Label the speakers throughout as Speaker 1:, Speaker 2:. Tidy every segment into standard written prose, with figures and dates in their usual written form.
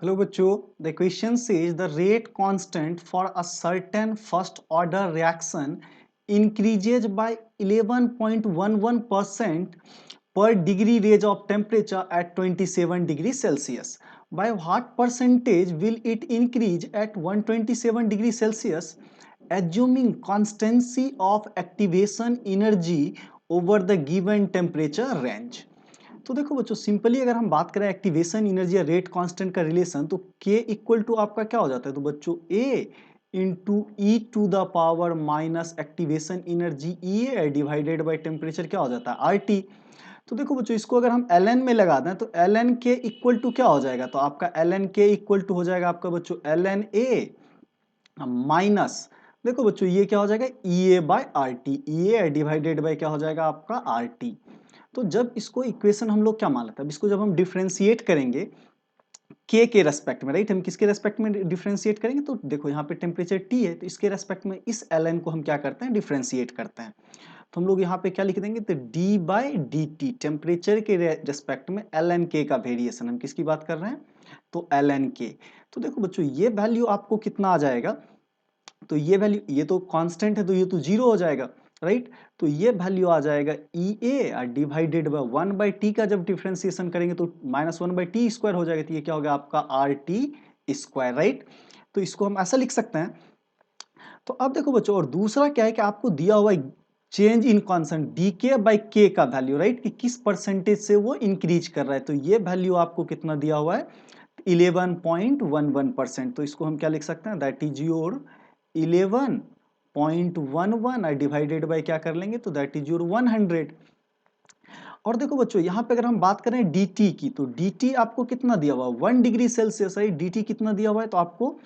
Speaker 1: Hello bachcho, the question says the rate constant for a certain first order reaction increases by 11.11% per degree range of temperature at 27 degrees Celsius. By what percentage will it increase at 127 degrees Celsius, assuming constancy of activation energy over the given temperature range? तो देखो बच्चों simply अगर हम बात करें activation energy या rate constant का relation तो K इक्वल टू आपका क्या हो जाता है तो बच्चों A into e to the power minus activation energy E divided by temperature क्या हो जाता है RT। तो देखो बच्चों इसको अगर हम ln में लगा दें तो ln K इक्वल टू क्या हो जाएगा तो आपका ln K इक्वल टू हो जाएगा आपका बच्चों ln A माइनस देखो बच्चों ये क्या हो जाएगा EA by RT, EA divided by क्या हो जाएगा आपका RT। तो जब इसको इक्वेशन हम लोग क्या मान लेते हैं, अब इसको जब हम डिफरेंशिएट करेंगे के रेस्पेक्ट में, राइट, हम किसके रेस्पेक्ट में डिफरेंशिएट करेंगे तो देखो यहाँ पे टेम्परेचर T है तो इसके रेस्पेक्ट में इस ln को हम क्या करते हैं डिफरेंशिएट करते हैं। तो हम लोग यहाँ पे क्या लिख देंगे तो d by D T temperature के रेस्पेक्ट में ln k का वेरिएशन, हम किसकी बात कर रहे हैं तो ln k। तो देखो बच्चों ये वैल्यू आपको कितना आ जाएगा तो ये वैल्यू, ये तो कांस्टेंट है तो ये तो जीरो हो जाएगा, राइट। तो ये वैल्यू आ जाएगा EA डिवाइडेड बाय 1/t का जब डिफरेंशिएशन करेंगे तो -1/t स्क्वायर हो जाएगा, तो ये क्या हो गया आपका RT स्क्वायर, राइट। तो इसको हम ऐसा लिख सकते हैं। तो अब देखो बच्चों और दूसरा क्या है कि आपको दिया हुआ change in constant dk by k का वैल्यू, राइट, कि किस परसेंटेज से वो इंक्रीज कर रहा है, तो ये वैल्यू आपको कितना दिया हुआ है 11.11%। तो इसको हम क्या लिख सकते हैं that is your 11.11 divided by क्या कर लेंगे तो दैट इज योर 100। और देखो बच्चों यहाँ पे अगर हम बात करें dt की तो dt आपको कितना दिया हुआ है 1 डिग्री सेल्सियस, राइट। dt कितना दिया हुआ है तो आपको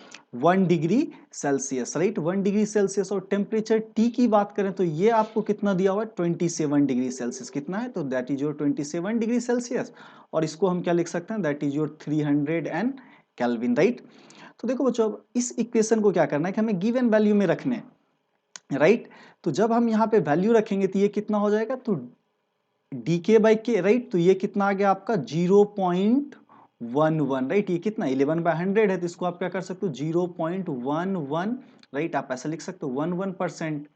Speaker 1: 1 degree Celsius, right, 1 degree Celsius. और टेम्परेचर T की बात करें तो ये आपको कितना दिया हुआ है 27 डिग्री सेल्सियस, कितना है तो that is your 27 degree Celsius. और इसको हम क्या लिख सकते हैं that is your 300 and kelvin, right. तो देखो बच्चों अब इस इक्वेशन को क्या करना है कि हमें गिवन वैल्यू में रखने हैं, राइट। तो जब हम यहाँ पे वैल्यू रखेंगे तो ये कितना हो जाएगा तो dk बाई के, राइट। तो ये कितना आ गया आपका 0.11, राइट। ये कितना 11/100 है तो इसको आप क्या कर सकते हो 0.11, राइट, आप ऐसा लिख सकते हो 11%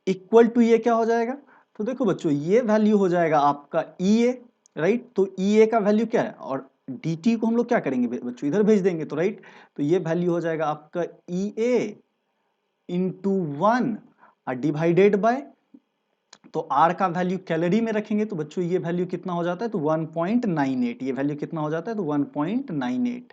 Speaker 1: इक्वल टू ये क्या हो जाएगा तो देखो बच्चों ये वैल्यू हो जाएगा आपका EA, राइट। तो EA का वैल्यू क्या है और dt को हम लोग क्या करेंगे बच्चों इधर भेज देंगे, तो राइट। तो ये वैल्यू हो जाएगा आपका EA इंटू 1 डिवाइडेड बाय, तो R का वैल्यू कैलोरी में रखेंगे तो बच्चों ये वैल्यू कितना हो जाता है तो 1.98, ये वैल्यू कितना हो जाता है तो 1.98।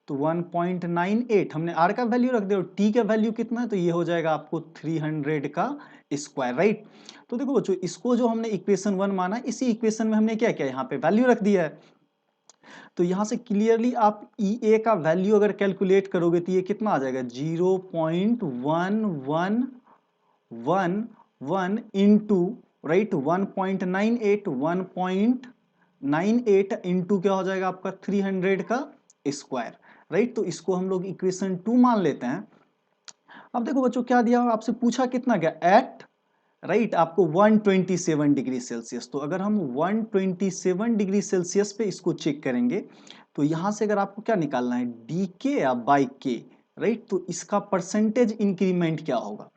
Speaker 1: तो 1.98 हमने R का वैल्यू रख दिया और T का वैल्यू कितना है तो ये हो जाएगा आपको 300 का स्क्वायर, राइट। तो देखो बच्चों इसको जो हमने इक्वेशन 1 माना, इसी इक्वेशन में हमने क्या किया यहाँ पे वैल्यू रख दिया है। तो यहाँ से क्लियरली आप EA का वैल्यू अगर कैलकुलेट करोगे तो ये कितना आ जाएगा 0.1111 इंटू, राइट, 1.98 इंटू क्या हो जाएगा आपका 300 का स्क्वायर, राइट। तो इसको हम लोग इक्वेशन 2 मान लेते हैं। अब देखो बच्चों क्या दिया हुआ आपसे पूछा कितना क्या एट, राइट, आपको 127 डिग्री सेल्सियस। तो अगर हम 127 डिग्री सेल्सियस पे इसको चेक करेंगे तो यहां से अगर आपको क्या निकालना है dk या बाई के, राइट, तो इसका परसेंटेज इंक्रीमेंट क्या होगा।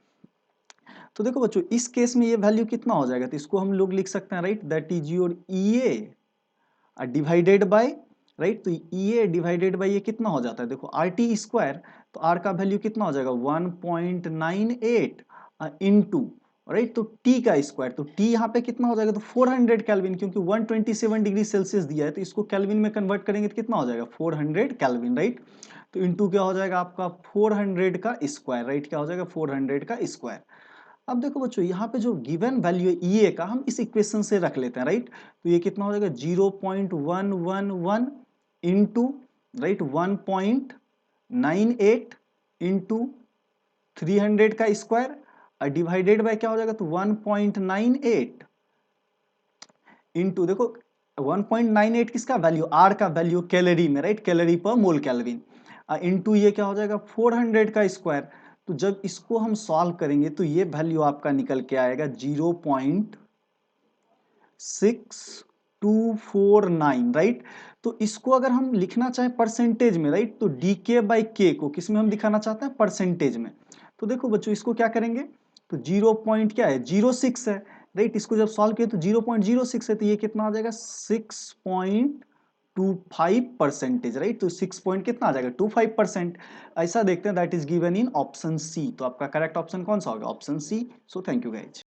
Speaker 1: तो देखो बच्चों इस केस में ये वैल्यू कितना हो जाएगा तो इसको हम लोग लिख सकते हैं, right, that is your EA divided bye, right. तो EA डिवाइडेड बाय ये कितना हो जाता है देखो RT स्क्वायर, तो R का वैल्यू कितना हो जाएगा 1.98 इंटू, राइट, तो T का स्क्वायर, तो T यहाँ पे कितना हो जाएगा तो 400 केल्विन, क्योंकि 127 डिग्री सेल्सियस दिया है तो इसको केल्विन में कन्वर्ट करेंगे तो कितना हो जाएगा 400 केल्विन, राइट। तो इंटू क्या हो जाएगा आपका 400 का स्क्वायर, राइट, क्या हो जाएगा 400 का स्क्वायर। अब देखो बच्चों यहाँ पे जो गिवन वैल्यू है EA का हम इस इक्वेशन से रख लेते हैं, राइट। तो ये कितना हो जाएगा 0.111 इंटू, राइट, 1.98 इंटू 300 का स्क्वायर डिवाइडेड बाय क्या हो जाएगा तो 1.98 इंटू, देखो 1.98 किसका वैल्यू R का वैल्यू कैलोरी में, राइट, कैलोरी पर मोल केल्विन, इंटू ये क्या हो जाएगा 400 का स्क्वायर। तो जब इसको हम सॉल्व करेंगे तो ये वैल्यू आपका निकल के आएगा 0.6 249, राइट। तो इसको अगर हम लिखना चाहें परसेंटेज में, राइट, तो डीके बाई के को किस में हम दिखाना चाहते हैं, परसेंटेज में। तो देखो बच्चों इसको क्या करेंगे, तो 0 पॉइंट क्या है, 06 है, राइट। इसको जब सॉल्व किया तो 0.06 है, तो ये कितना आ जाएगा 6.25%, राइट। तो 6 पॉइंट कितना आ जाएगा 25%। ऐसा देखते हैं, that is given in option C. तो आपका करेक्ट ऑप्शन कौन सा होगा, option C. So thank you guys.